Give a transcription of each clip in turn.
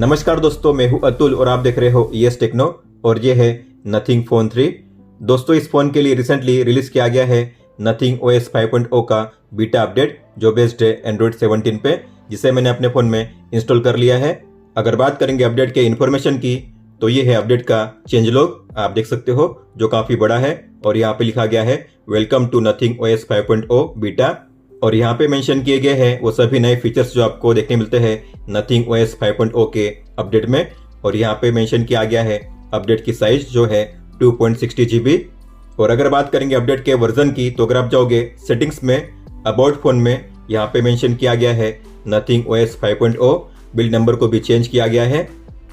नमस्कार दोस्तों, मैं हूं अतुल और आप देख रहे हो ईएस टेक्नो और ये है नथिंग फोन 3। दोस्तों, इस फोन के लिए रिसेंटली रिलीज किया गया है नथिंग OS 5.0 का बीटा अपडेट जो बेस्ड है एंड्रॉइड 17 पे, जिसे मैंने अपने फोन में इंस्टॉल कर लिया है। अगर बात करेंगे अपडेट के इन्फॉर्मेशन की तो ये है अपडेट का चेंज लॉग, आप देख सकते हो, जो काफी बड़ा है और यहाँ पे लिखा गया है welcome to nothing OS 5.0 beta. और यहाँ पे मेंशन किए गए हैं वो सभी नए फीचर्स जो आपको देखने मिलते हैं नथिंग OS 5.0 के अपडेट में। और यहाँ पे मेंशन किया गया है अपडेट की साइज जो है 2.60 GB। और अगर बात करेंगे अपडेट के वर्जन की तो अगर आप जाओगे सेटिंग्स में अबाउट फोन में, यहाँ पे मेंशन किया गया है नथिंग OS 5.0, बिल्ड नंबर को भी चेंज किया गया है।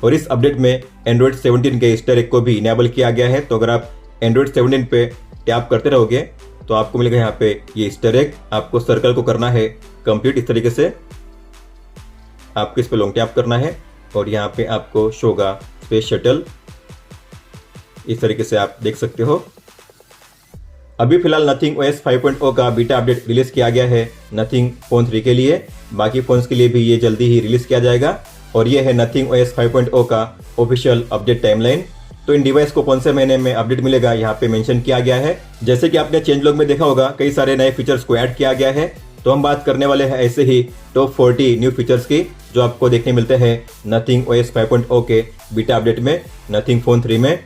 और इस अपडेट में एंड्रॉइड 17 के ईस्टर एग को भी इनेबल किया गया है। तो अगर आप एंड्रॉइड 17 पे टैप करते रहोगे तो आपको मिलेगा यहाँ पे ये ईस्टर एग। आपको सर्कल को करना है कंप्लीट, इस तरीके से आपको इस पे लॉन्ग टैप करना है और यहाँ पे आपको शो होगा स्पेस शटल, इस तरीके से आप देख सकते हो। अभी फिलहाल नथिंग OS 5.0 का बीटा अपडेट रिलीज किया गया है नथिंग फोन 3 के लिए। बाकी फोन्स के लिए भी ये जल्दी ही रिलीज किया जाएगा। और ये है नथिंग OS 5.0 का ऑफिशियल अपडेट टाइमलाइन। तो इन डिवाइस को कौन से महीने में अपडेट मिलेगा यहाँ पे मेंशन किया गया है। जैसे कि आपने चेंज लॉग में देखा होगा, कई सारे नए फीचर्स को ऐड किया गया है। तो हम बात करने वाले हैं ऐसे ही टॉप 40 न्यू फीचर्स की जो आपको देखने मिलते हैं नथिंग OS 5.0 के बीटा अपडेट में नथिंग फोन 3 में।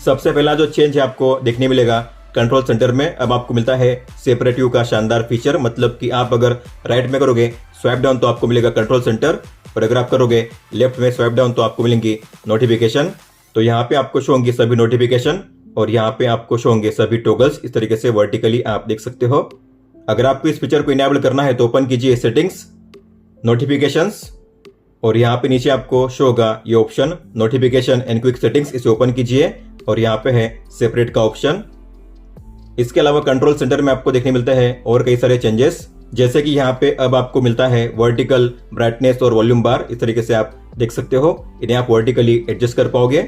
सबसे पहला जो चेंज है आपको देखने मिलेगा कंट्रोल सेंटर में। अब आपको मिलता है सेपरेट व्यू का शानदार फीचर, मतलब कि आप अगर राइट में करोगे स्वाइप डाउन तो आपको मिलेगा कंट्रोल सेंटर, और अगर आप करोगे लेफ्ट में स्वाइप डाउन तो आपको मिलेंगी नोटिफिकेशन। तो यहाँ पे आपको शो होंगी सभी नोटिफिकेशन और यहाँ पे आपको शो होंगे सभी टॉगल्स, इस तरीके से वर्टिकली आप देख सकते हो। अगर आपको इस फीचर को इनेबल करना है तो ओपन कीजिए सेटिंग्स, नोटिफिकेशंस, और यहाँ पे नीचे आपको शो होगा ये option notification and quick settings, इसे ओपन कीजिए और यहाँ पे है सेपरेट का ऑप्शन। इसके अलावा कंट्रोल सेंटर में आपको देखने मिलता है और कई सारे चेंजेस, जैसे कि यहाँ पे अब आपको मिलता है वर्टिकल ब्राइटनेस और वॉल्यूम बार, इस तरीके से आप देख सकते हो। इन्हें आप वर्टिकली एडजस्ट कर पाओगे।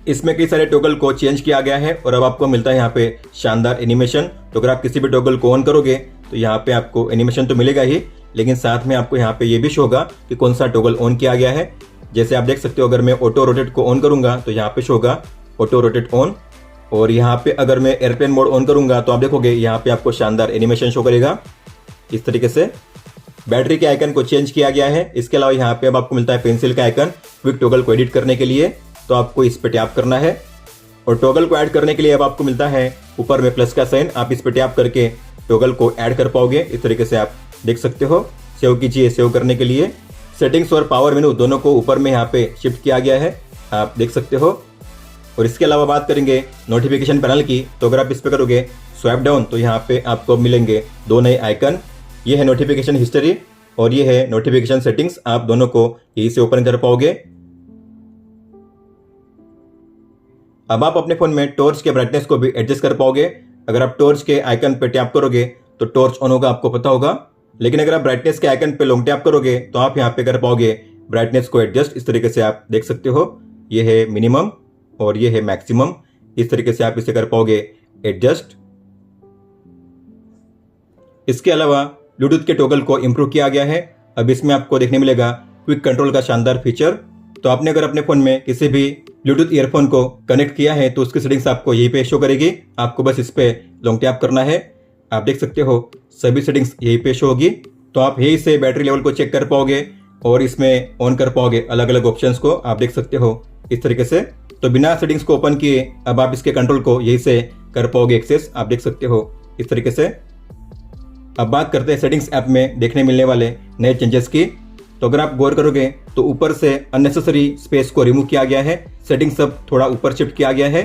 इसमें कई सारे टॉगल को चेंज किया गया है और अब आपको मिलता है यहाँ पे शानदार एनिमेशन। तो अगर आप किसी भी टॉगल को ऑन करोगे तो यहाँ पे आपको एनिमेशन तो मिलेगा ही, लेकिन साथ में आपको यहाँ पे ये भी शो होगा कि कौन सा टॉगल ऑन किया गया है। जैसे आप देख सकते हो, अगर मैं ऑटो रोटेट को ऑन करूंगा तो यहाँ पे शो होगा ऑटो रोटेट ऑन, और यहाँ पे अगर मैं एयरप्लेन मोड ऑन करूंगा तो आप देखोगे यहाँ पे आपको शानदार एनिमेशन शो करेगा इस तरीके से। बैटरी के आइकन को चेंज किया गया है। इसके अलावा यहाँ पे अब आपको मिलता है पेंसिल का आइकन क्विक टॉगल को एडिट करने के लिए, तो आपको इस पे टैप करना है। और टॉगल को ऐड करने के लिए अब आपको मिलता है ऊपर में प्लस का साइन, आप इस पे टैप करके टॉगल को ऐड कर पाओगे, इस तरीके से आप देख सकते हो। सेव कीजिए, सेव करने के लिए सेटिंग्स और पावर मेनू दोनों को ऊपर में यहाँ पे शिफ्ट किया गया है, आप देख सकते हो। और इसके अलावा बात करेंगे नोटिफिकेशन पैनल की, तो अगर आप इस पे करोगे स्वाइप डाउन तो यहाँ पे आपको मिलेंगे दो नए आइकन। ये है नोटिफिकेशन हिस्ट्री और ये है नोटिफिकेशन सेटिंग्स, आप दोनों को यहीं से ओपन कर पाओगे। अब आप अपने फोन में टॉर्च के ब्राइटनेस को भी एडजस्ट कर पाओगे। अगर आप टॉर्च के आइकन पे टैप करोगे तो टॉर्च ऑन होगा, आपको पता होगा। लेकिन अगर आप ब्राइटनेस के आइकन पे लॉन्ग टैप करोगे तो आप यहाँ पे कर पाओगे ब्राइटनेस को एडजस्ट, इस तरीके से आप देख सकते हो। ये है मिनिमम और ये है मैक्सिमम, इस तरीके से आप इसे कर पाओगे एडजस्ट। इसके अलावा ब्लूटूथ के टॉगल को इंप्रूव किया गया है। अब इसमें आपको देखने मिलेगा क्विक कंट्रोल का शानदार फीचर। तो आपने अगर अपने फोन में किसी भी ब्लूटूथ ईयरफोन को कनेक्ट किया है तो उसकी सेटिंग्स आपको यहीं पे शो करेगी। आपको बस इस पे लॉन्ग टैप करना है, आप देख सकते हो सभी सेटिंग्स यहीं पे शो होगी। तो आप यहीं से बैटरी लेवल को चेक कर पाओगे और इसमें ऑन कर पाओगे अलग अलग ऑप्शंस को, आप देख सकते हो इस तरीके से। तो बिना सेटिंग्स को ओपन किए अब आप इसके कंट्रोल को यहीं से कर पाओगे एक्सेस, आप देख सकते हो इस तरीके से। अब बात करते हैं सेटिंग्स ऐप में देखने मिलने वाले नए चेंजेस की। तो अगर आप गौर करोगे तो ऊपर से अननेसेसरी स्पेस को रिमूव किया गया है, सेटिंग्स सब थोड़ा ऊपर शिफ्ट किया गया है,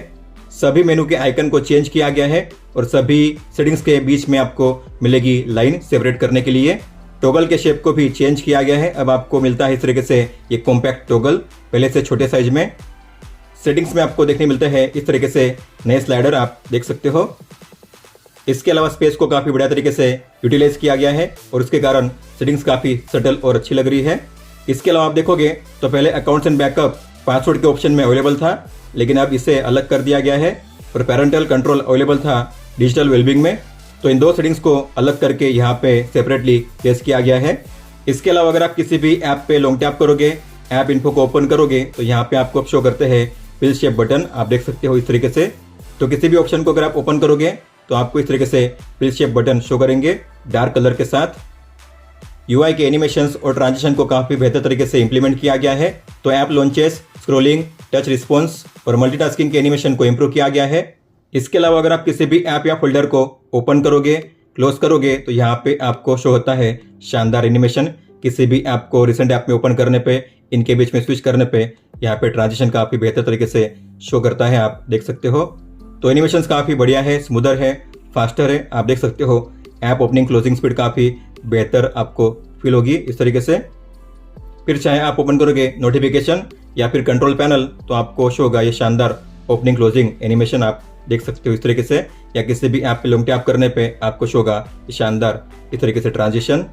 सभी मेनू के आइकन को चेंज किया गया है और सभी सेटिंग्स के बीच में आपको मिलेगी लाइन सेपरेट करने के लिए। टॉगल के शेप को भी चेंज किया गया है, अब आपको मिलता है इस तरीके से ये कॉम्पैक्ट टॉगल, पहले से छोटे साइज में। सेटिंग्स में आपको देखने मिलते हैं इस तरीके से नए स्लाइडर, आप देख सकते हो। इसके अलावा स्पेस को काफी बढ़िया तरीके से यूटिलाइज किया गया है और उसके कारण सेटिंग्स काफी सटल और अच्छी लग रही है। इसके अलावा आप देखोगे तो पहले अकाउंट्स एंड बैकअप पासवर्ड के ऑप्शन में अवेलेबल था, लेकिन अब इसे अलग कर दिया गया है। और पेरेंटल कंट्रोल अवेलेबल था डिजिटल वेलबींग में, तो इन दो सेटिंग्स को अलग करके यहाँ पे सेपरेटली प्लेस किया गया है। इसके अलावा अगर आप किसी भी ऐप पे लॉन्ग टैप करोगे ऐप इन्फो को ओपन करोगे तो यहाँ पे आपको शो करते हैं पिल शेप बटन, आप देख सकते हो इस तरीके से। तो किसी भी ऑप्शन को अगर आप ओपन करोगे तो आपको इस तरीके से पिल शेप बटन शो करेंगे डार्क कलर के साथ। यूआई के एनिमेशंस और ट्रांजिशन को काफ़ी बेहतर तरीके से इंप्लीमेंट किया गया है। तो app launches, scrolling, touch response और मल्टीटास्किंग के एनिमेशन को इंप्रूव किया गया है। इसके अलावा अगर आप किसी भी ऐप या फोल्डर को ओपन करोगे, क्लोज करोगे तो यहाँ पे आपको शो होता है शानदार एनिमेशन। किसी भी ऐप को रिसेंट ऐप में ओपन करने पे, इनके बीच में स्विच करने पे यहाँ पे ट्रांजिशन काफ़ी बेहतर तरीके से शो करता है, आप देख सकते हो। तो एनिमेशंस काफ़ी बढ़िया है, स्मूदर है, फास्टर है, आप देख सकते हो। ऐप ओपनिंग क्लोजिंग स्पीड काफ़ी बेहतर आपको फील होगी इस तरीके से। फिर चाहे आप ओपन करोगे नोटिफिकेशन या फिर कंट्रोल पैनल तो आपको शो होगा ये शानदार ओपनिंग क्लोजिंग एनिमेशन, आप देख सकते हो इस तरीके से। या किसी भी ऐप पे लॉन्ग टैप करने पे आपको शो होगा ये शानदार इस तरीके से ट्रांजिशन।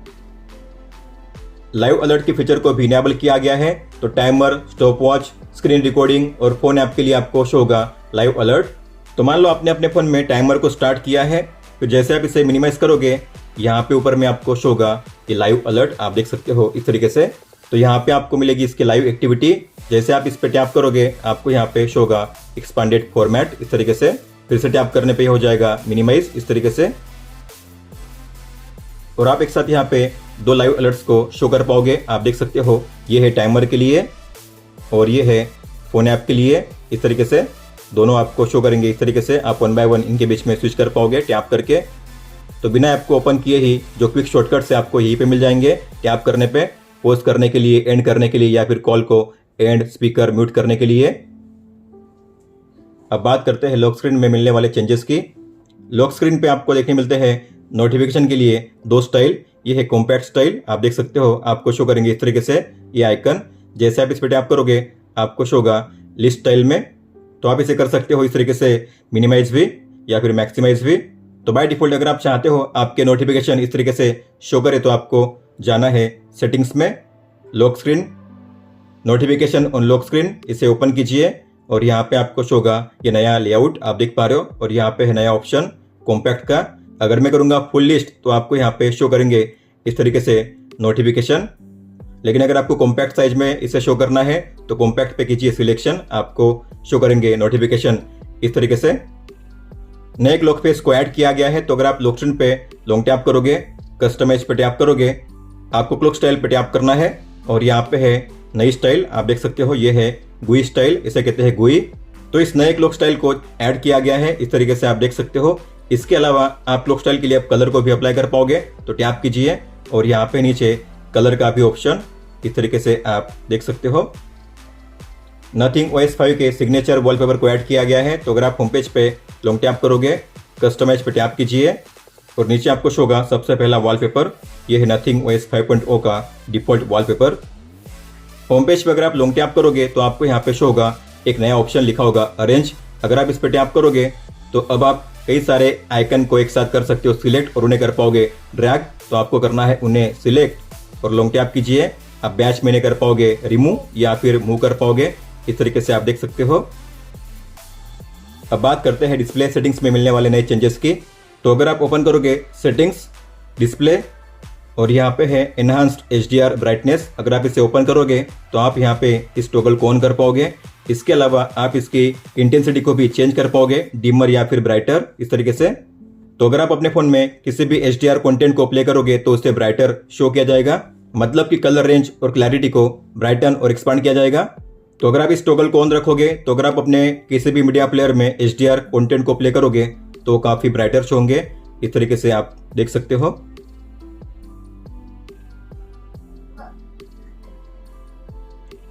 लाइव अलर्ट की फीचर को भी इनेबल किया गया है। तो timer, stop watch, screen recording और फोन ऐप के लिए आपको शो होगा लाइव अलर्ट। तो मान लो आपने अपने फोन में टाइमर को स्टार्ट किया है, तो जैसे आप इसे मिनिमाइज करोगे यहाँ पे ऊपर में आपको शो होगा ये लाइव अलर्ट, आप देख सकते हो इस तरीके से। तो यहाँ पे आपको मिलेगी इसकी लाइव एक्टिविटी। जैसे आप इस पे टैप करोगे आपको यहाँ पे शो होगा एक्सपांडेड फॉर्मेट इस तरीके से। फिर से टैप करने पे हो जाएगा मिनिमाइज इस तरीके से। और आप एक साथ यहाँ पे 2 लाइव अलर्ट्स को शो कर पाओगे, आप देख सकते हो। ये है टाइमर के लिए और ये है फोन ऐप के लिए इस तरीके से। दोनों आपको शो करेंगे इस तरीके से। आप 1 बाय 1 इनके बीच में स्विच कर पाओगे टैप करके। तो बिना ऐप को ओपन किए ही जो क्विक शॉर्टकट से आपको यहीं पे मिल जाएंगे टैप करने पे, पॉज करने के लिए, एंड करने के लिए या फिर कॉल को एंड, स्पीकर म्यूट करने के लिए। अब बात करते हैं लॉक स्क्रीन में मिलने वाले चेंजेस की। लॉक स्क्रीन पे आपको देखने मिलते हैं नोटिफिकेशन के लिए 2 स्टाइल। ये है कॉम्पैक्ट स्टाइल, आप देख सकते हो। आपको शो करेंगे इस तरीके से ये आइकन। जैसे आप इस पर टैप करोगे आपको शो होगा लिस्ट स्टाइल में। तो आप इसे कर सकते हो इस तरीके से मिनिमाइज भी या फिर मैक्सिमाइज भी। तो बाय डिफॉल्ट अगर आप चाहते हो आपके नोटिफिकेशन इस तरीके से शो करे तो आपको जाना है सेटिंग्स में, lock screen, notification on lock screen, इसे ओपन कीजिए और यहाँ पे आपको शो होगा ये नया लेआउट, आप देख पा रहे हो। और यहाँ पे है नया ऑप्शन कॉम्पैक्ट का। अगर मैं करूँगा फुल लिस्ट तो आपको यहाँ पे शो करेंगे इस तरीके से नोटिफिकेशन। लेकिन अगर आपको कॉम्पैक्ट साइज में इसे शो करना है तो कॉम्पैक्ट पे कीजिए सिलेक्शन, आपको शो करेंगे नोटिफिकेशन इस तरीके से। नए क्लॉक फेस को ऐड किया गया है। तो अगर आप लॉक स्क्रीन पे लॉन्ग टैप करोगे, कस्टमाइज पे टैप करोगे, आपको क्लॉक स्टाइल पे टैप करना है और यहाँ पे है नई स्टाइल, आप देख सकते हो। ये है गुई स्टाइल, इसे कहते हैं गुई। तो इस नए क्लॉक स्टाइल को ऐड किया गया है इस तरीके से, आप देख सकते हो। इसके अलावा आप क्लॉक स्टाइल के लिए आप कलर को भी अप्लाई कर पाओगे। तो टैप कीजिए और यहाँ पे नीचे कलर का भी ऑप्शन इस तरीके से आप देख सकते हो। नथिंग OS 5 के सिग्नेचर वॉलपेपर को ऐड किया गया है। तो अगर आप होम पेज पे लॉन्ग टैप करोगे, कस्टमाइज पे टैप कीजिए और नीचे आपको शो होगा सबसे पहला वॉलपेपर। ये है नथिंग OS 5.0 का डिफॉल्ट वॉलपेपर। होम पेज पे अगर आप लॉन्ग टैप करोगे तो आपको यहाँ पे शो होगा एक नया ऑप्शन लिखा होगा अरेंज। अगर आप इस पे टैप करोगे तो अब आप कई सारे आइकन को एक साथ कर सकते हो सिलेक्ट और उन्हें कर पाओगे ड्रैग। तो आपको करना है उन्हें सिलेक्ट और लॉन्ग टैप कीजिए। आप बैच में नहीं कर पाओगे रिमूव या फिर मूव कर पाओगे इस तरीके से, आप देख सकते हो। अब बात करते हैं डिस्प्ले सेटिंग्स में मिलने वाले नए चेंजेस की। तो अगर आप ओपन करोगे सेटिंग्स, डिस्प्ले और यहाँ पे है एनहांस्ड HDR ब्राइटनेस। अगर आप इसे ओपन करोगे तो आप यहाँ पे इस टॉगल को ऑन कर पाओगे। इसके अलावा आप इसकी इंटेंसिटी को भी चेंज कर पाओगे, डिमर या फिर ब्राइटर इस तरीके से। तो अगर आप अपने फोन में किसी भी HDR कंटेंट को प्ले करोगे तो उसे ब्राइटर शो किया जाएगा, मतलब कि कलर रेंज और क्लैरिटी को ब्राइटन और एक्सपांड किया जाएगा। तो अगर आप इस टॉगल को ऑन रखोगे तो अगर आप अपने किसी भी मीडिया प्लेयर में HDR कंटेंट को प्ले करोगे तो काफी ब्राइटर शो होंगे इस तरीके से, आप देख सकते हो।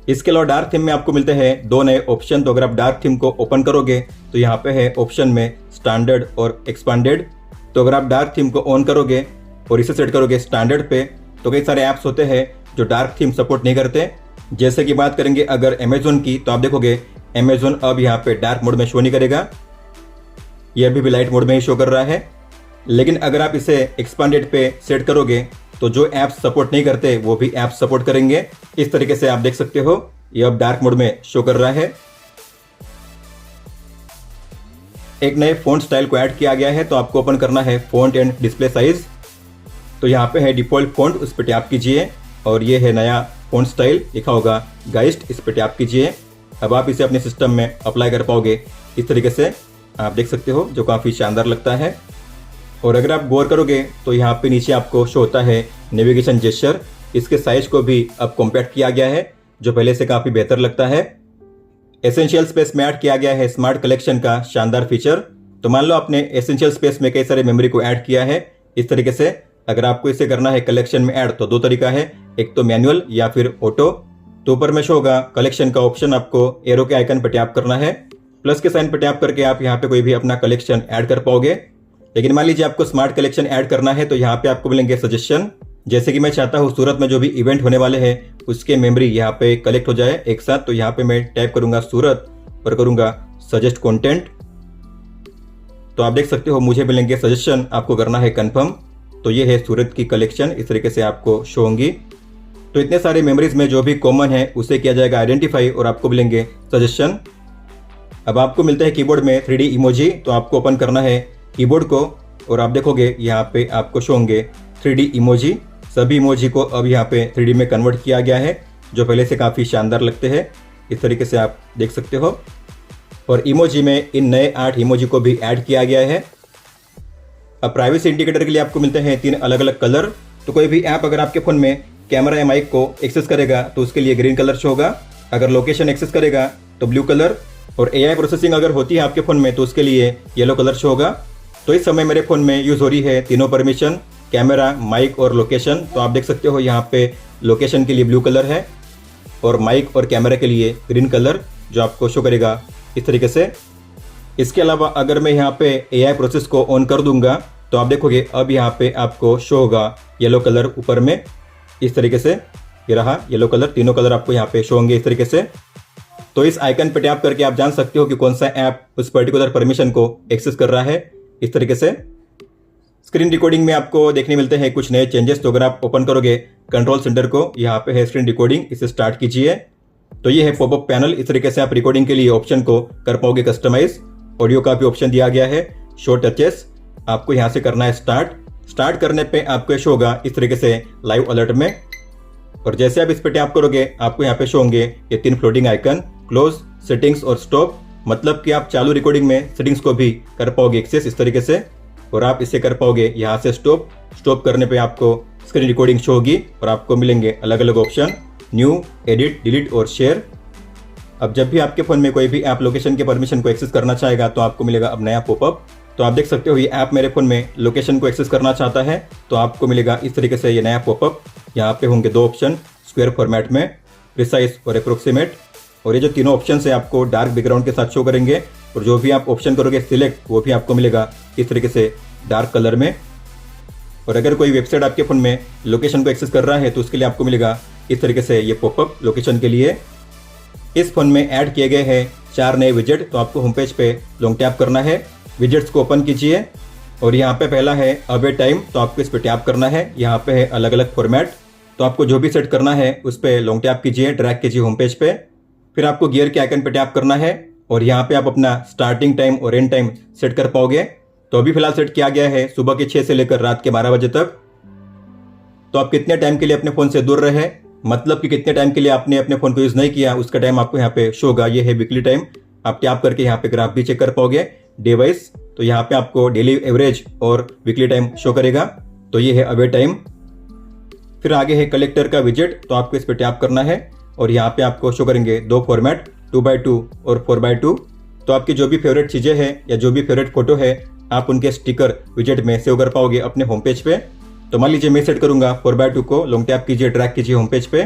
इसके अलावा डार्क थीम में आपको मिलते हैं 2 नए ऑप्शन। तो अगर आप डार्क थीम को ओपन करोगे तो यहाँ पे है ऑप्शन में स्टैंडर्ड और एक्सपांडेड। तो अगर आप डार्क थीम को ऑन करोगे और इसे सेट करोगे स्टैंडर्ड पे तो कई सारे ऐप्स होते हैं जो डार्क थीम सपोर्ट नहीं करते। जैसे कि बात करेंगे अगर अमेजोन की, तो आप देखोगे अमेजोन अब यहाँ पे डार्क मोड में शो नहीं करेगा, ये अभी भी लाइट मोड में ही शो कर रहा है। लेकिन अगर आप इसे एक्सपांडेड पे सेट करोगे तो जो ऐप्स सपोर्ट नहीं करते वो भी ऐप्स सपोर्ट करेंगे इस तरीके से, आप देख सकते हो। ये अब डार्क मोड में शो कर रहा है। एक नए फॉन्ट स्टाइल को ऐड किया गया है। तो आपको ओपन करना है फॉन्ट एंड डिस्प्ले साइज। तो यहाँ पे है डिफॉल्ट फॉन्ट, उस पर टैप कीजिए और ये है नया फ़ॉन्ट स्टाइल लिखा होगा गाइस्ट, इस पर टैप कीजिए। अब आप इसे अपने सिस्टम में अप्लाई कर पाओगे इस तरीके से, आप देख सकते हो, जो काफ़ी शानदार लगता है। और अगर आप गौर करोगे तो यहाँ पे नीचे आपको शो होता है नेविगेशन जेस्चर। इसके साइज को भी अब कॉम्पैक्ट किया गया है, जो पहले से काफ़ी बेहतर लगता है। एसेंशियल स्पेस में ऐड किया गया है स्मार्ट कलेक्शन का शानदार फीचर। तो मान लो आपने एसेंशियल स्पेस में कई सारे मेमोरी को ऐड किया है इस तरीके से। अगर आपको इसे करना है कलेक्शन में ऐड तो दो तरीका है, एक तो मैनुअल या फिर ऑटो। तो ऊपर में शो होगा कलेक्शन का ऑप्शन, आपको एरो के आइकन पर टैप करना है, प्लस के साइन पर टैप करके आप यहाँ पे कोई भी अपना कलेक्शन ऐड कर पाओगे। लेकिन मान लीजिए आपको स्मार्ट कलेक्शन ऐड करना है तो यहाँ पे आपको मिलेंगे सजेशन। जैसे कि मैं चाहता हूँ सूरत में जो भी इवेंट होने वाले हैं उसके मेमोरी यहाँ पे कलेक्ट हो जाए एक साथ। तो यहाँ पे मैं टाइप करूंगा सूरत और करूंगा सजेस्ट कंटेंट। तो आप देख सकते हो मुझे मिलेंगे सजेशन, आपको करना है कंफर्म। तो ये है सूरत की कलेक्शन, इस तरीके से आपको शो होंगी। तो इतने सारे मेमोरीज में जो भी कॉमन है उसे किया जाएगा आइडेंटिफाई और आपको मिलेंगे सजेशन। अब आपको मिलता है कीबोर्ड में 3D इमोजी। तो आपको ओपन करना है कीबोर्ड को और आप देखोगे यहाँ पे आपको शो होंगे 3D इमोजी। सभी इमोजी को अब यहाँ पे 3D में कन्वर्ट किया गया है, जो पहले से काफ़ी शानदार लगते हैं, इस तरीके से आप देख सकते हो। और इमोजी में इन नए 8 इमोजी को भी ऐड किया गया है। अब प्राइवेसी इंडिकेटर के लिए आपको मिलते हैं 3 अलग अलग कलर। तो कोई भी ऐप अगर आपके फ़ोन में कैमरा या माइक को एक्सेस करेगा तो उसके लिए ग्रीन कलर शो होगा। अगर लोकेशन एक्सेस करेगा तो ब्लू कलर, और AI प्रोसेसिंग अगर होती है आपके फ़ोन में तो उसके लिए येलो कलर शो होगा। तो इस समय मेरे फ़ोन में यूज़ हो रही है तीनों परमिशन, कैमरा, माइक और लोकेशन। तो आप देख सकते हो यहाँ पे लोकेशन के लिए ब्लू कलर है और माइक और कैमरा के लिए ग्रीन कलर, जो आपको शो करेगा इस तरीके से। इसके अलावा अगर मैं यहाँ पे AI प्रोसेस को ऑन कर दूंगा तो आप देखोगे अब यहाँ पे आपको शो होगा येलो कलर ऊपर में, इस तरीके से। ये रहा येलो कलर, तीनों कलर आपको यहाँ पे शो होंगे इस तरीके से। तो इस आइकन पे टैप करके आप जान सकते हो कि कौन सा ऐप उस पर्टिकुलर परमिशन को एक्सेस कर रहा है इस तरीके से। स्क्रीन रिकॉर्डिंग में आपको देखने मिलते हैं कुछ नए चेंजेस। तो अगर आप ओपन करोगे कंट्रोल सेंटर को, यहाँ पे है स्क्रीन रिकॉर्डिंग, इसे स्टार्ट कीजिए। तो ये है पॉपअप पैनल, इस तरीके से आप रिकॉर्डिंग के लिए ऑप्शन को कर पाओगे कस्टमाइज। ऑडियो का भी ऑप्शन दिया गया है, शो टचेस, आपको यहाँ से करना है स्टार्ट करने पे आपको शो होगा इस तरीके से लाइव अलर्ट में। और जैसे आप इस पे टैप करोगे आपको यहाँ पे शो होंगे ये 3 फ्लोटिंग आइकन, क्लोज, सेटिंग्स और स्टॉप। मतलब कि आप चालू रिकॉर्डिंग में सेटिंग्स को भी कर पाओगे एक्सेस इस तरीके से, और आप इसे कर पाओगे यहाँ से स्टॉप करने पे आपको स्क्रीन रिकॉर्डिंग शो होगी और आपको मिलेंगे अलग अलग ऑप्शन, न्यू, एडिट, डिलीट और शेयर। अब जब भी आपके फ़ोन में कोई भी ऐप लोकेशन के परमिशन को एक्सेस करना चाहेगा तो आपको मिलेगा अब नया पॉपअप। तो आप देख सकते हो ये ऐप मेरे फ़ोन में लोकेशन को एक्सेस करना चाहता है तो आपको मिलेगा इस तरीके से ये नया पॉपअप। यहाँ पे होंगे 2 ऑप्शन स्क्वायर फॉर्मेट में, प्रिसाइज और अप्रोक्सीमेट। और ये जो तीनों ऑप्शन है आपको डार्क बैकग्राउंड के साथ शो करेंगे, और जो भी आप ऑप्शन करोगे सिलेक्ट वो भी आपको मिलेगा इस तरीके से डार्क कलर में। और अगर कोई वेबसाइट आपके फ़ोन में लोकेशन को एक्सेस कर रहा है तो उसके लिए आपको मिलेगा इस तरीके से ये पॉपअप लोकेशन के लिए। इस फ़ोन में ऐड किए गए हैं 4 नए विजेट। तो आपको होम पेज पे लॉन्ग टैप करना है, विजेट्स को ओपन कीजिए और यहाँ पे पहला है अवे टाइम। तो आपको इस पर टैप करना है, यहाँ पे है अलग अलग फॉर्मेट। तो आपको जो भी सेट करना है उस पर लॉन्ग टैप कीजिए, ड्रैग कीजिए होम पेज पे। फिर आपको गियर के आइकन पे टैप करना है और यहाँ पे आप अपना स्टार्टिंग टाइम और एंड टाइम सेट कर पाओगे। तो अभी फिलहाल सेट किया गया है सुबह के 6 से लेकर रात के 12 बजे तक। तो आप कितने टाइम के लिए अपने फ़ोन से दूर रहे, मतलब कि कितने टाइम के लिए आपने अपने फ़ोन को यूज़ नहीं किया, उसका टाइम आपको यहाँ पे शो होगा। ये है वीकली टाइम, आप टैप करके यहाँ पे ग्राफ भी चेक कर पाओगे डिवाइस। तो यहाँ पे आपको डेली एवरेज और वीकली टाइम शो करेगा। तो ये है अवे टाइम। फिर आगे है कलेक्टर का विजेट। तो आपको इस पर टैप करना है और यहाँ पे आपको शो करेंगे 2 फॉर्मेट, 2x2 और 4x2। तो आपकी जो भी फेवरेट चीज़ें हैं या जो भी फेवरेट फोटो है आप उनके स्टिकर विजेट में सेव कर पाओगे अपने होम पेज पे। तो मान लीजिए मैं सेट करूंगा 4x2 को, लॉन्ग टैप कीजिए, ड्रैग कीजिए होम पेज पे,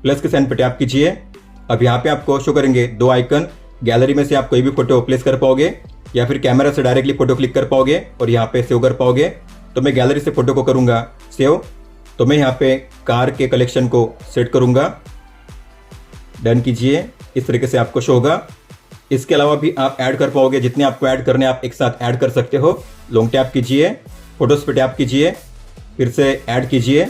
प्लस के साइन पे टैप कीजिए। अब यहाँ पे आपको शो करेंगे 2 आइकन, गैलरी में से आप कोई भी फोटो प्लेस कर पाओगे या फिर कैमरा से डायरेक्टली फोटो क्लिक कर पाओगे और यहाँ पे सेव कर पाओगे। तो मैं गैलरी से फोटो को करूंगा सेव। तो मैं यहाँ पे कार के कलेक्शन को सेट करूंगा, डन कीजिए, इस तरीके से आपको शो होगा। इसके अलावा भी आप ऐड कर पाओगे, जितने आपको ऐड करने आप एक साथ ऐड कर सकते हो। लॉन्ग टैप कीजिए, फोटोज पे टैप कीजिए, फिर से ऐड कीजिए।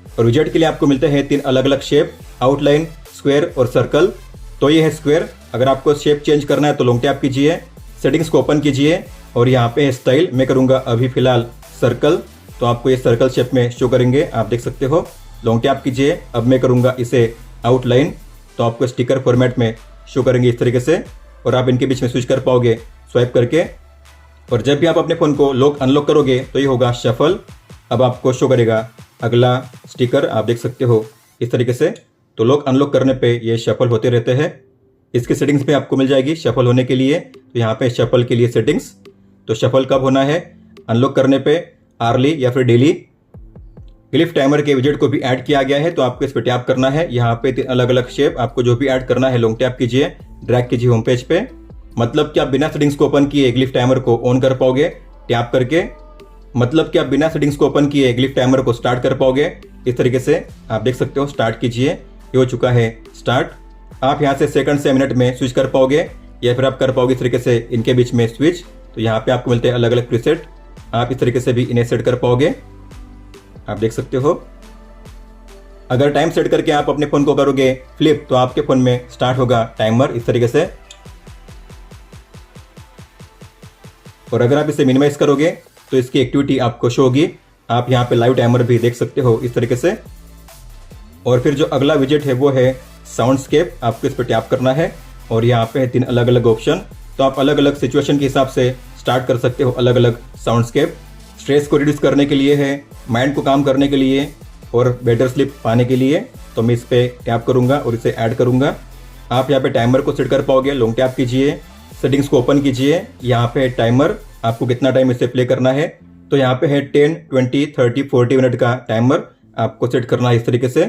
और विजेट के लिए आपको मिलते हैं 3 अलग अलग शेप, आउटलाइन, स्क्वायर और सर्कल। तो ये है स्क्वायर। अगर आपको शेप चेंज करना है तो लॉन्ग टैप कीजिए, सेटिंग्स को ओपन कीजिए और यहाँ पे है स्टाइल, मैं करूँगा अभी फिलहाल सर्कल। तो तो आपको ये सर्कल शेप में शो करेंगे, आप देख सकते हो। लॉन्ग टैप कीजिए, अब मैं करूँगा इसे आउटलाइन, तो आपको स्टिकर फॉर्मेट में शो करेंगे इस तरीके से, और आप इनके बीच में स्विच कर पाओगे स्वाइप करके। और जब भी आप अपने फ़ोन को लॉक अनलॉक करोगे तो ये होगा शफल। अब आपको शो करेगा अगला स्टिकर, आप देख सकते हो इस तरीके से। तो लॉक अनलॉक करने पे ये शफल होते रहते हैं। इसकी सेटिंग्स पे आपको मिल जाएगी शफल होने के लिए। तो यहाँ पे शफल के लिए सेटिंग्स, तो शफल कब होना है, अनलॉक करने पे आर्ली या फिर डेली। ग्लिफ टाइमर के विजेट को भी ऐड किया गया है, तो आपको इस पर टैप करना है। यहाँ पे 3 अलग अलग शेप आपको जो भी ऐड करना है लॉन्ग टैप कीजिए, ड्रैग कीजिए होम पेज पे। मतलब कि आप बिना सेटिंग्स को ओपन किए ग्लिफ टाइमर को ऑन कर पाओगे टैप करके। मतलब कि आप बिना सेटिंग्स को ओपन किए ग्लिफ टाइमर को स्टार्ट कर पाओगे इस तरीके से। आप देख सकते हो स्टार्ट कीजिए, ये हो चुका है स्टार्ट। आप यहाँ से सेकंड से मिनट में स्विच कर पाओगे या फिर आप कर पाओगे इस तरीके से इनके बीच में स्विच। तो यहाँ पे आपको मिलते हैं अलग अलग प्रीसेट, आप इस तरीके से भी इन्हें सेट कर पाओगे, आप देख सकते हो। अगर टाइम सेट करके आप अपने फ़ोन को करोगे फ्लिप तो आपके फ़ोन में स्टार्ट होगा टाइमर इस तरीके से। और अगर आप इसे मिनिमाइज करोगे तो इसकी एक्टिविटी आपको शो होगी। आप यहाँ पे लाइव टाइमर भी देख सकते हो इस तरीके से। और फिर जो अगला विजेट है वो है साउंडस्केप, आपको इस पर टैप करना है और यहाँ पे है 3 अलग अलग ऑप्शन। तो आप अलग अलग सिचुएशन के हिसाब से स्टार्ट कर सकते हो अलग अलग साउंडस्केप। स्ट्रेस को रिड्यूस करने के लिए है, माइंड को काम करने के लिए और बेटर स्लीप पाने के लिए। तो मैं इस पर टैप करूँगा और इसे ऐड करूँगा। आप यहाँ पे टाइमर को सेट कर पाओगे, लॉन्ग टैप कीजिए, सेटिंग्स को ओपन कीजिए। यहाँ पे टाइमर, आपको कितना टाइम इसे प्ले करना है। तो यहाँ पे है 10, 20, 30, 40 मिनट का टाइमर आपको सेट करना है इस तरीके से।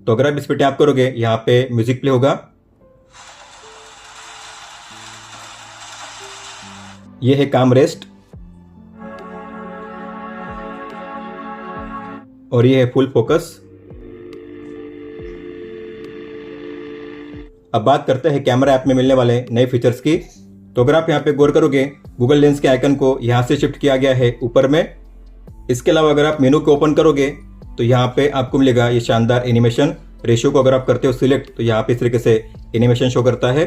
तो अगर आप इस पर टैप करोगे यहाँ पे म्यूजिक प्ले होगा। ये है काम रेस्ट और ये है फुल फोकस। अब बात करते हैं कैमरा ऐप में मिलने वाले नए फीचर्स की। तो अगर आप यहाँ पे गौर करोगे गूगल लेंस के आइकन को यहाँ से शिफ्ट किया गया है ऊपर में। इसके अलावा अगर आप मेनू को ओपन करोगे तो यहाँ पे आपको मिलेगा ये शानदार एनिमेशन। रेशियो को अगर आप करते हो सिलेक्ट तो यहाँ पे इस तरीके से एनिमेशन शो करता है।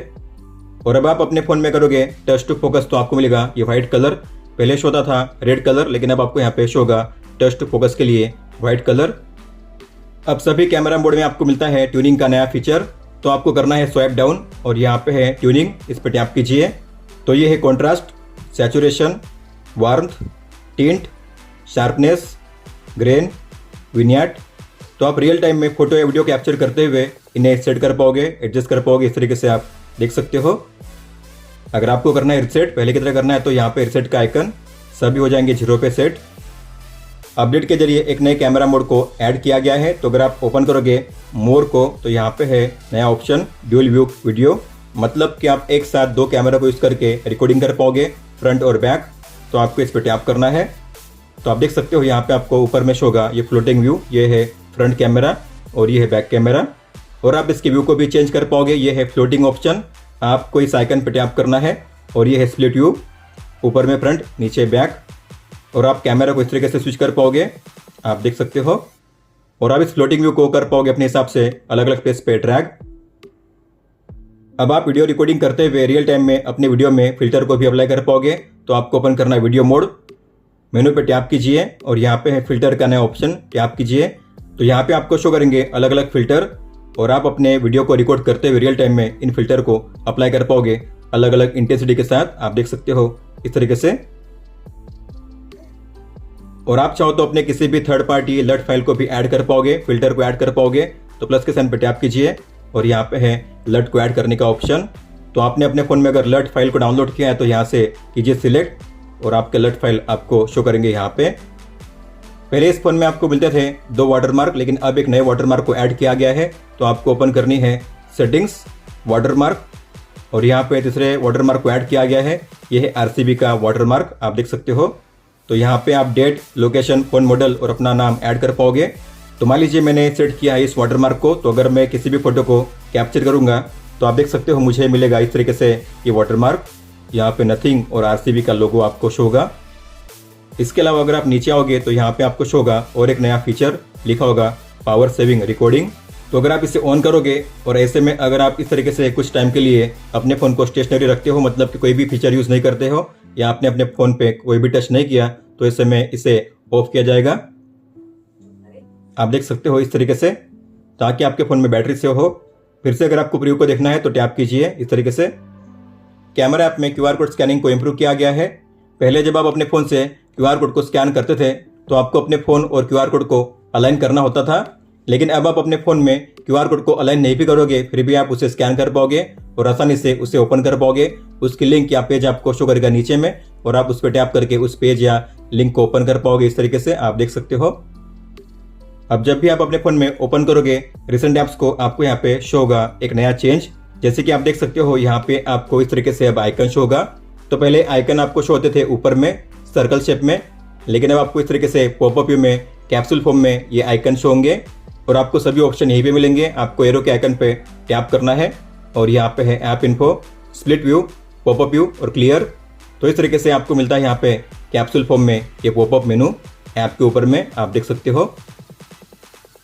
और अब आप अपने फ़ोन में करोगे टच टू फोकस तो आपको मिलेगा ये व्हाइट कलर। पहले शो होता था रेड कलर, लेकिन अब आपको यहाँ पे शो होगा टच टू फोकस के लिए व्हाइट कलर। अब सभी कैमरा मोड में आपको मिलता है ट्यूनिंग का नया फीचर। तो आपको करना है स्वाइप डाउन और यहाँ पे है ट्यूनिंग, इस पर टैप कीजिए। तो ये है contrast, saturation, warmth, tint, sharpness, grain, vignette. तो आप रियल टाइम में फोटो या वीडियो कैप्चर करते हुए इन्हें सेट कर पाओगे, एडजस्ट कर पाओगे इस तरीके से, आप देख सकते हो। अगर आपको करना है रिसेट पहले की तरह करना है तो यहाँ पे रिसेट का आइकन, सभी हो जाएंगे 0 पे सेट। अपडेट के जरिए एक नए कैमरा मोड को ऐड किया गया है। तो अगर आप ओपन करोगे मोर को तो यहाँ पे है नया ऑप्शन ड्यूल व्यू वीडियो। मतलब कि आप एक साथ 2 कैमरा को यूज़ करके रिकॉर्डिंग कर पाओगे फ्रंट और बैक। तो आपको इस पर टैप करना है। तो आप देख सकते हो यहाँ पे आपको ऊपर में शो होगा ये फ्लोटिंग व्यू, ये है फ्रंट कैमरा और ये है बैक कैमरा। और आप इसके व्यू को भी चेंज कर पाओगे, ये है फ्लोटिंग ऑप्शन। आपको इस आइकन पे टैप करना है और ये है स्प्लिट व्यू, ऊपर में फ्रंट नीचे बैक। और आप कैमरा को इस तरीके से स्विच कर पाओगे, आप देख सकते हो। और आप इस फ्लोटिंग व्यू को कर पाओगे अपने हिसाब से अलग अलग प्लेस पे ड्रैग। अब आप वीडियो रिकॉर्डिंग करते हुए रियल टाइम में अपने वीडियो में फिल्टर को भी अप्लाई कर पाओगे। तो आपको ओपन करना है वीडियो मोड, मेनू पे टैप कीजिए और यहाँ पे है फिल्टर का नया ऑप्शन, टैप कीजिए। तो यहाँ पे आपको शो करेंगे अलग अलग फिल्टर और आप अपने वीडियो को रिकॉर्ड करते हुए रियल टाइम में इन फिल्टर को अप्लाई कर पाओगे अलग अलग इंटेंसिटी के साथ, आप देख सकते हो इस तरीके से। और आप चाहो तो अपने किसी भी थर्ड पार्टी लट फाइल को भी ऐड कर पाओगे, फिल्टर को ऐड कर पाओगे। तो प्लस के साइन पे टैप कीजिए और यहाँ पे है लट को ऐड करने का ऑप्शन। तो आपने अपने फ़ोन में अगर लट फाइल को डाउनलोड किया है तो यहाँ से कीजिए सिलेक्ट और आपके लट फाइल आपको शो करेंगे यहाँ पे। पहले इस फोन में आपको मिलते थे 2 वाटरमार्क, लेकिन अब एक नए वाटरमार्क को ऐड किया गया है। तो आपको ओपन करनी है सेटिंग्स, वाटरमार्क, और यहाँ पे तीसरे वाटरमार्क को ऐड किया गया है, ये है RCB का वाटरमार्क, आप देख सकते हो। तो यहाँ पे आप डेट, लोकेशन, फ़ोन मॉडल और अपना नाम ऐड कर पाओगे। तो मान लीजिए मैंने सेट किया है इस वाटरमार्क को, तो अगर मैं किसी भी फोटो को कैप्चर करूँगा तो आप देख सकते हो मुझे मिलेगा इस तरीके से ये वाटरमार्क। यहाँ पे नथिंग और RCB का लोगो आपको शो होगा। इसके अलावा अगर आप नीचे आओगे तो यहाँ पे आपको शो होगा और एक नया फीचर लिखा होगा पावर सेविंग रिकॉर्डिंग। तो अगर आप इसे ऑन करोगे और ऐसे में अगर आप इस तरीके से कुछ टाइम के लिए अपने फ़ोन को स्टेशनरी रखते हो, मतलब कि कोई भी फीचर यूज़ नहीं करते हो या आपने अपने फ़ोन पे कोई भी टच नहीं किया, तो ऐसे में इसे ऑफ किया जाएगा आप देख सकते हो इस तरीके से, ताकि आपके फ़ोन में बैटरी सेव हो। फिर से अगर आपको प्रीव्यू को देखना है तो टैप कीजिए इस तरीके से। कैमरा ऐप में QR कोड स्कैनिंग को इम्प्रूव किया गया है। पहले जब आप अपने फ़ोन से QR कोड को स्कैन करते थे तो आपको अपने फ़ोन और QR कोड को अलाइन करना होता था, लेकिन अब आप अपने फ़ोन में QR कोड को अलाइन नहीं भी करोगे फिर भी आप उसे स्कैन कर पाओगे और आसानी से उसे ओपन कर पाओगे। उसकी लिंक या पेज आपको शो करेगा नीचे में और आप उस पर टैप करके उस पेज या लिंक को ओपन कर पाओगे इस तरीके से, आप देख सकते हो। अब जब भी आप अपने फ़ोन में ओपन करोगे रिसेंट ऐप्स को, आपको यहाँ पे शो होगा एक नया चेंज। जैसे कि आप देख सकते हो यहाँ पे आपको इस तरीके से अब आइकन शो होगा। तो पहले आइकन आपको शो होते थे ऊपर में सर्कल शेप में, लेकिन अब आपको इस तरीके से पॉपअप व्यू में कैप्सूल फॉर्म में ये आइकन शो होंगे और आपको सभी ऑप्शन यहीं पे मिलेंगे। आपको एरो के आइकन पे टैप करना है और यहाँ पे है app info, split view, popup view और क्लियर। तो इस तरीके से आपको मिलता है यहाँ पे कैप्सूल फॉर्म में ये पॉपअप मेनू ऐप के ऊपर में, आप देख सकते हो।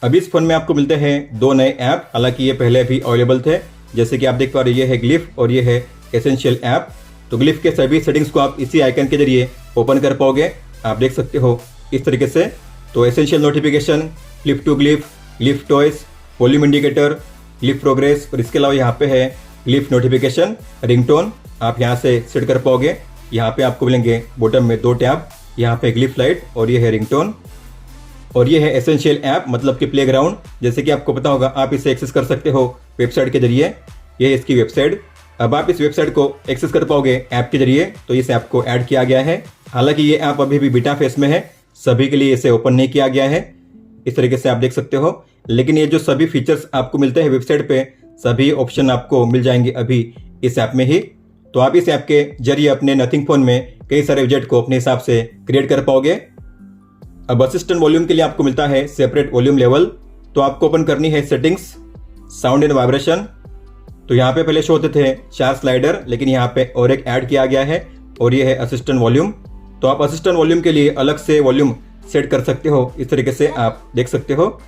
अभी इस फोन में आपको मिलते हैं 2 नए ऐप, हालांकि ये पहले भी अवेलेबल थे। जैसे कि आप देख पा रहे हैं ये है ग्लिफ और ये है एसेंशियल ऐप। तो ग्लिफ के सभी सेटिंग्स को आप इसी आइकन के जरिए ओपन कर पाओगे, आप देख सकते हो इस तरीके से। तो essential notification, flip to glyph, glyph toys, volume indicator, glyph progress और इसके अलावा यहाँ पे है ग्लिफ नोटिफिकेशन, रिंगटोन, आप यहाँ से सेट कर पाओगे। यहाँ पे आपको मिलेंगे बॉटम में 2 टैब, यहाँ पे ग्लिफ लाइट और ये है रिंगटोन और ये है एसेंशियल ऐप मतलब कि प्लेग्राउंड। जैसे कि आपको पता होगा आप इसे एक्सेस कर सकते हो वेबसाइट के जरिए, ये है इसकी वेबसाइट। अब आप इस वेबसाइट को एक्सेस कर पाओगे ऐप के जरिए, तो इस ऐप को ऐड किया गया है। हालांकि ये ऐप अभी भी बीटा फेस में है, सभी के लिए इसे ओपन नहीं किया गया है, इस तरीके से आप देख सकते हो। लेकिन ये जो सभी फीचर्स आपको मिलते हैं वेबसाइट पे, सभी ऑप्शन आपको मिल जाएंगे अभी इस ऐप में ही। तो आप इस ऐप के जरिए अपने नथिंग फोन में कई सारे विजेट को अपने हिसाब से क्रिएट कर पाओगे। अब असिस्टेंट वॉल्यूम के लिए आपको मिलता है सेपरेट वॉल्यूम लेवल। तो आपको ओपन करनी है सेटिंग्स, साउंड एंड वाइब्रेशन। तो यहाँ पे पहले शो होते थे 4 स्लाइडर, लेकिन यहाँ पे और एक ऐड किया गया है और ये है असिस्टेंट वॉल्यूम। तो आप असिस्टेंट वॉल्यूम के लिए अलग से वॉल्यूम सेट कर सकते हो, इस तरीके से आप देख सकते हो।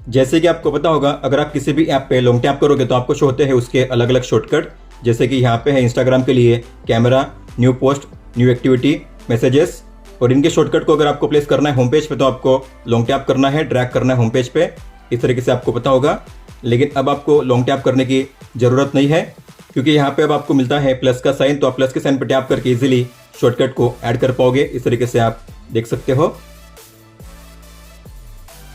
जैसे कि आपको पता होगा अगर आप किसी भी ऐप पे लॉन्ग टैप करोगे तो आपको शो होते हैं उसके अलग अलग शॉर्टकट। जैसे कि यहाँ पे है इंस्टाग्राम के लिए camera, new post, new activity, messages, और इनके शॉर्टकट को अगर आपको प्लेस करना है होम पेज पे तो आपको लॉन्ग टैप करना है, ड्रैग करना है होम पेज पे, इस तरीके से आपको पता होगा। लेकिन अब आपको लॉन्ग टैप करने की ज़रूरत नहीं है, क्योंकि यहाँ पे अब आपको मिलता है प्लस का साइन। तो आप प्लस के साइन पर टैप करके इजीली शॉर्टकट को ऐड कर पाओगे, इस तरीके से आप देख सकते हो।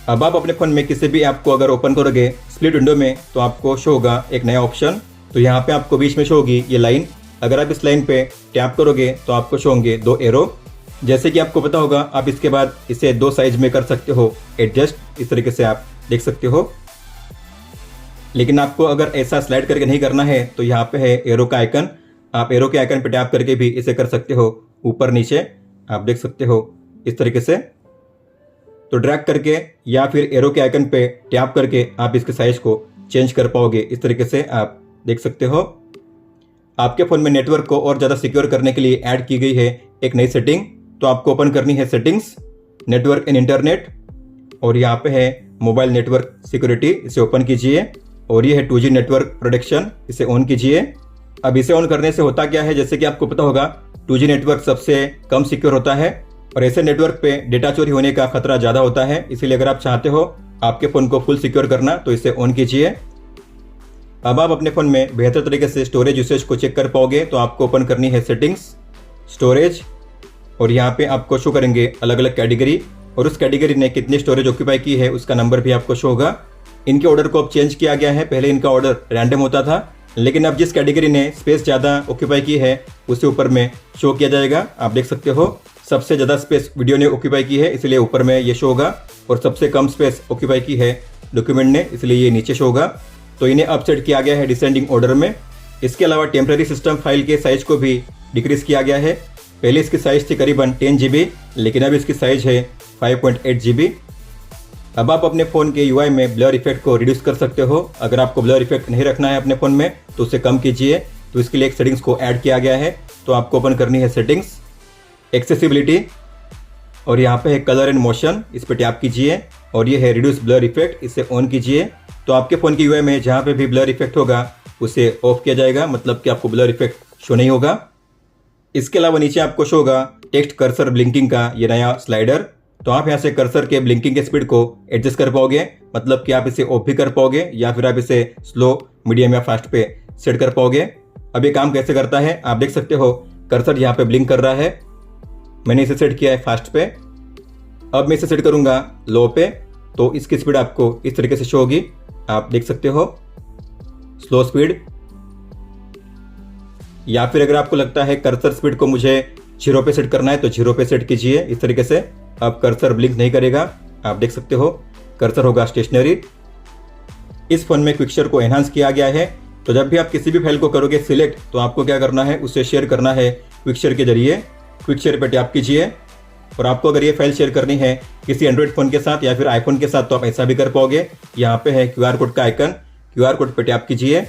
अब आप अपने फोन में किसी भी ऐप को अगर ओपन करोगे स्प्लिट विंडो में तो आपको शो होगा एक नया ऑप्शन। तो यहाँ पे आपको बीच में शो होगी ये लाइन, अगर आप इस लाइन पे टैप करोगे तो आपको शो होंगे 2 एरो। जैसे कि आपको पता होगा आप इसके बाद इसे 2 साइज में कर सकते हो एडजस्ट, इस तरीके से आप देख सकते हो। लेकिन आपको अगर ऐसा स्लाइड करके नहीं करना है तो यहाँ पे है एरो का आइकन, आप एरो के आइकन पे टैप करके भी इसे कर सकते हो ऊपर नीचे, आप देख सकते हो इस तरीके से। तो ड्रैग करके या फिर एरो के आइकन पे टैप करके आप इसके साइज को चेंज कर पाओगे, इस तरीके से आप देख सकते हो। आपके फ़ोन में नेटवर्क को और ज़्यादा सिक्योर करने के लिए ऐड की गई है एक नई सेटिंग। तो आपको ओपन करनी है सेटिंग्स, नेटवर्क एंड इंटरनेट, और यहाँ पे है मोबाइल नेटवर्क सिक्योरिटी, इसे ओपन कीजिए। और ये है 2G नेटवर्क प्रोटेक्शन, इसे ऑन कीजिए। अब इसे ऑन करने से होता क्या है, जैसे कि आपको पता होगा 2G नेटवर्क सबसे कम सिक्योर होता है और ऐसे नेटवर्क पे डेटा चोरी होने का खतरा ज़्यादा होता है। इसीलिए अगर आप चाहते हो आपके फ़ोन को फुल सिक्योर करना तो इसे ऑन कीजिए। अब आप अपने फ़ोन में बेहतर तरीके से स्टोरेज यूसेज को चेक कर पाओगे। तो आपको ओपन करनी है सेटिंग्स, स्टोरेज, और यहाँ पे आपको शो करेंगे अलग अलग कैटेगरी और उस कैटेगरी ने कितनी स्टोरेज ऑक्यूपाई की है उसका नंबर भी आपको शो होगा। इनके ऑर्डर को अब चेंज किया गया है, पहले इनका ऑर्डर रैंडम होता था, लेकिन अब जिस कैटेगरी ने स्पेस ज़्यादा ऑक्यूपाई की है उसे ऊपर में शो किया जाएगा। आप देख सकते हो सबसे ज़्यादा स्पेस वीडियो ने ऑक्यूपाई की है, इसलिए ऊपर में ये शो होगा, और सबसे कम स्पेस ऑक्यूपाई की है डॉक्यूमेंट ने, इसलिए ये नीचे शो होगा। तो इन्हें अब सेट किया गया है डिसेंडिंग ऑर्डर में। इसके अलावा टेम्प्रेरी सिस्टम फाइल के साइज को भी डिक्रीज किया गया है। पहले इसकी साइज थी करीबन 10 GB, लेकिन अब इसकी साइज है 5.8 GB। अब आप अपने फ़ोन के UI में ब्लर इफेक्ट को रिड्यूस कर सकते हो। अगर आपको ब्लर इफेक्ट नहीं रखना है अपने फ़ोन में तो उसे कम कीजिए। तो इसके लिए एक सेटिंग्स को ऐड किया गया है। तो आपको ओपन करनी है सेटिंग्स, एक्सेसिबिलिटी, और यहाँ पे है कलर एंड मोशन, इस पर टैप कीजिए और ये है रिड्यूस ब्लर इफेक्ट, इसे ऑन कीजिए। तो आपके फ़ोन की UI में जहाँ पे भी ब्लर इफेक्ट होगा उसे ऑफ किया जाएगा, मतलब कि आपको ब्लर इफेक्ट शो नहीं होगा। इसके अलावा नीचे आपको शो होगा टेक्स्ट कर्सर ब्लिंकिंग का ये नया स्लाइडर। तो आप यहाँ से कर्सर के ब्लिंकिंग के स्पीड को एडजस्ट कर पाओगे, मतलब कि आप इसे ऑफ भी कर पाओगे या फिर आप इसे स्लो, मीडियम या फास्ट पे सेट कर पाओगे। अब ये काम कैसे करता है आप देख सकते हो, कर्सर यहाँ पे ब्लिंक कर रहा है, मैंने इसे सेट किया है फास्ट पे। अब मैं इसे सेट करूंगा लो पे, तो इसकी स्पीड आपको इस तरीके से शो होगी, आप देख सकते हो स्लो स्पीड। या फिर अगर आपको लगता है कर्सर स्पीड को मुझे 0 पे सेट करना है तो 0 पे सेट कीजिए इस तरीके से। अब कर्सर ब्लिंक नहीं करेगा, आप देख सकते हो कर्सर होगा स्टेशनरी। इस फोन में क्विक शेयर को एनहांस किया गया है, तो जब भी आप किसी भी फाइल को करोगे सिलेक्ट, तो आपको क्या करना है, उसे शेयर करना है क्विक शेयर के जरिए। क्विक शेयर पे टैप कीजिए और आपको अगर ये फाइल शेयर करनी है किसी एंड्रॉइड फ़ोन के साथ या फिर आईफोन के साथ तो आप ऐसा भी कर पाओगे। यहाँ पे है QR कोड का आइकन, QR कोड पे टैप कीजिए,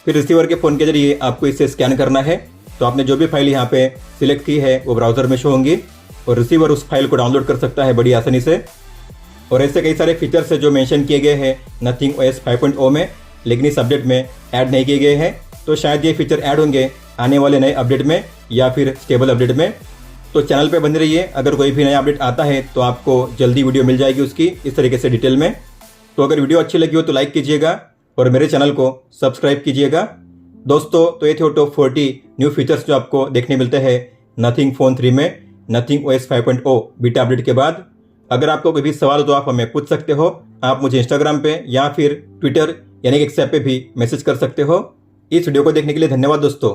फिर रिसीवर के फ़ोन के जरिए आपको इसे स्कैन करना है। तो आपने जो भी फाइल यहाँ पे सिलेक्ट की है वो ब्राउजर में शो होंगी और रिसीवर उस फाइल को डाउनलोड कर सकता है बड़ी आसानी से। और ऐसे कई सारे फीचर्स है जो मेंशन किए गए हैं नथिंग OS 5.0 में, लेकिन इस अपडेट में ऐड नहीं किए गए हैं, तो शायद ये फीचर ऐड होंगे आने वाले नए अपडेट में या फिर स्टेबल अपडेट में। तो चैनल पे बने रहिए, अगर कोई भी नया अपडेट आता है तो आपको जल्दी वीडियो मिल जाएगी उसकी इस तरीके से डिटेल में। तो अगर वीडियो अच्छी लगी हो तो लाइक कीजिएगा और मेरे चैनल को सब्सक्राइब कीजिएगा। दोस्तों तो ये थे टॉप 40 न्यू फीचर्स जो आपको देखने मिलते हैं नथिंग फोन 3 में नथिंग OS 5.0 बीटा अपडेट के बाद। अगर आपको कोई भी सवाल हो तो आप हमें पूछ सकते हो, आप मुझे इंस्टाग्राम पे या फिर ट्विटर यानी कि एक्स ऐप पे भी मैसेज कर सकते हो। इस वीडियो को देखने के लिए धन्यवाद दोस्तों।